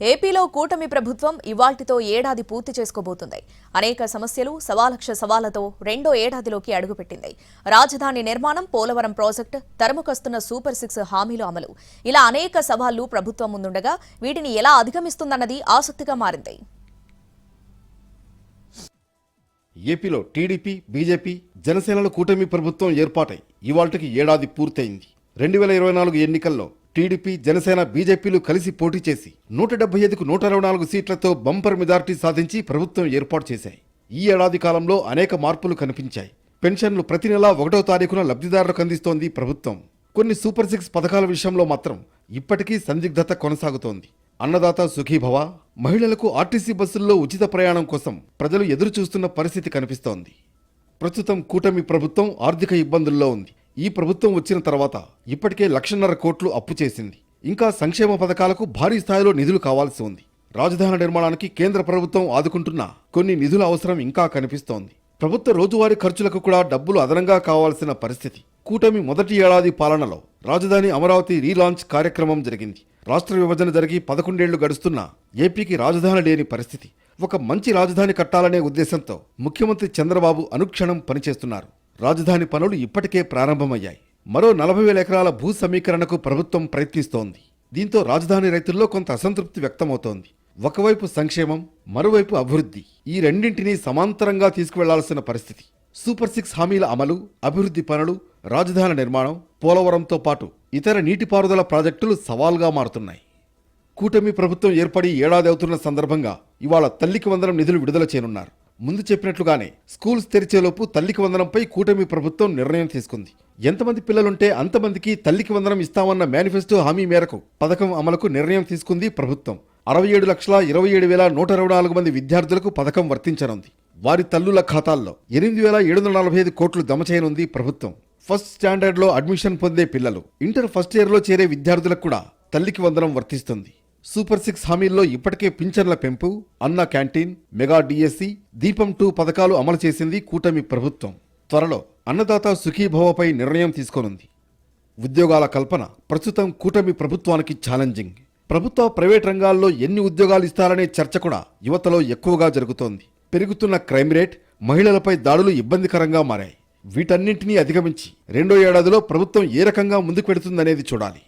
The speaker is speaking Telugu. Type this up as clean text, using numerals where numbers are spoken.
ఏపీలో కూటమి ప్రభుత్వం ఇవాల్టితో ఏడాది పూర్తి చేసుకోబోతుంది. అనేక సమస్యలు, సవాలక్ష సవాళ్లతో రెండో ఏడాదిలోకి అడుగుపెట్టింది. రాజధాని నిర్మాణం, పోలవరం ప్రాజెక్టు, తరుముకొస్తున్న సూపర్ 6 హామీల అమలు, ఇలా అనేక సవాళ్లు ప్రభుత్వం ముందుండగా వీటిని ఎలా అధిగమిస్తుందన్నది ఆసక్తిగా మారింది. ఏపీలో టీడీపీ, బీజేపీ, జనసేనల కూటమి ప్రభుత్వం ఏర్పాటై ఇవాల్టికి ఏడాది పూర్తయింది. 2024 ఎన్నికల్లో టీడీపీ, జనసేన, బీజేపీలు కలిసి పోటీ చేసి 175కు 124 సీట్లతో బంపర్ మెజార్టీ సాధించి ప్రభుత్వం ఏర్పాటు చేశాయి. ఈ ఏడాది కాలంలో అనేక మార్పులు కనిపించాయి. పెన్షన్లు ప్రతి నెలా 1వ తారీఖున లబ్ధిదారులకు అందిస్తోంది ప్రభుత్వం. కొన్ని సూపర్ 6 పథకాల విషయంలో మాత్రం ఇప్పటికీ సందిగ్ధత కొనసాగుతోంది. అన్నదాత సుఖీభవ, మహిళలకు ఆర్టీసీ బస్సుల్లో ఉచిత ప్రయాణం కోసం ప్రజలు ఎదురు చూస్తున్న పరిస్థితి కనిపిస్తోంది. ప్రస్తుతం కూటమి ప్రభుత్వం ఆర్థిక ఇబ్బందుల్లో ఉంది. ఈ ప్రభుత్వం వచ్చిన తర్వాత ఇప్పటికే 1,50,000 కోట్లు అప్పు చేసింది. ఇంకా సంక్షేమ పథకాలకు భారీ స్థాయిలో నిధులు కావాల్సి ఉంది. రాజధాని నిర్మాణానికి కేంద్ర ప్రభుత్వం ఆదుకుంటున్న కొన్ని నిధుల అవసరం ఇంకా కనిపిస్తోంది. ప్రభుత్వ రోజువారీ ఖర్చులకు కూడా డబ్బులు అదనంగా కావాల్సిన పరిస్థితి. కూటమి మొదటి ఏడాది పాలనలో రాజధాని అమరావతి రీలాంచ్ కార్యక్రమం జరిగింది. రాష్ట్ర విభజన జరిగి 11 ఏళ్లు గడుస్తున్నా ఏపీకి రాజధాని లేని పరిస్థితి. ఒక మంచి రాజధాని కట్టాలనే ఉద్దేశంతో ముఖ్యమంత్రి చంద్రబాబు అనుక్షణం పనిచేస్తున్నారు. రాజధాని పనులు ఇప్పటికే ప్రారంభమయ్యాయి. మరో 40,000 ఎకరాల భూ సమీకరణకు ప్రభుత్వం ప్రయత్నిస్తోంది. దీంతో రాజధాని రైతుల్లో కొంత అసంతృప్తి వ్యక్తమవుతోంది. ఒకవైపు సంక్షేమం, మరోవైపు అభివృద్ధి, ఈ రెండింటినీ సమాంతరంగా తీసుకువెళ్లాల్సిన పరిస్థితి. సూపర్ 6 హామీల అమలు, అభివృద్ధి పనులు, రాజధాని నిర్మాణం, పోలవరంతో పాటు ఇతర నీటిపారుదల ప్రాజెక్టులు సవాల్గా మారుతున్నాయి. కూటమి ప్రభుత్వం ఏర్పడి ఏడాది అవుతున్న సందర్భంగా ఇవాళ తల్లికి వందనం నిధులు విడుదల చేయనున్నారు. ముందు చెప్పినట్లుగానే స్కూల్స్ తెరిచేలోపు తల్లికి వందనంపై కూటమి ప్రభుత్వం నిర్ణయం తీసుకుంది. ఎంతమంది పిల్లలుంటే అంతమందికి తల్లికి వందనం ఇస్తామన్న మేనిఫెస్టో హామీ మేరకు పథకం అమలుకు నిర్ణయం తీసుకుంది ప్రభుత్వం. 67,27,124 మంది విద్యార్థులకు పథకం వర్తించనుంది. వారి తల్లుల ఖాతాల్లో 8,745 కోట్లు జమ చేయనుంది ప్రభుత్వం. ఫస్ట్ స్టాండర్డ్లో అడ్మిషన్ పొందే పిల్లలు, ఇంటర్ ఫస్ట్ ఇయర్లో చేరే విద్యార్థులకు కూడా తల్లికి వందనం వర్తిస్తుంది. సూపర్ 6 హామీల్లో ఇప్పటికే పింఛన్ల పెంపు, అన్న క్యాంటీన్, మెగా డిఎస్సి, దీపం 2 పథకాలు అమలు చేసింది కూటమి ప్రభుత్వం. త్వరలో అన్నదాత సుఖీభవపై నిర్ణయం తీసుకోనుంది. ఉద్యోగాల కల్పన ప్రస్తుతం కూటమి ప్రభుత్వానికి ఛాలెంజింగ్. ప్రభుత్వ, ప్రైవేట్ రంగాల్లో ఎన్ని ఉద్యోగాలు ఇస్తారనే చర్చ కూడా యువతలో ఎక్కువగా జరుగుతోంది. పెరుగుతున్న క్రైమ్ రేట్, మహిళలపై దాడులు ఇబ్బందికరంగా మారాయి. వీటన్నింటినీ అధిగమించి రెండో ఏడాదిలో ప్రభుత్వం ఏ రకంగా ముందుకు పెడుతుందనేది చూడాలి.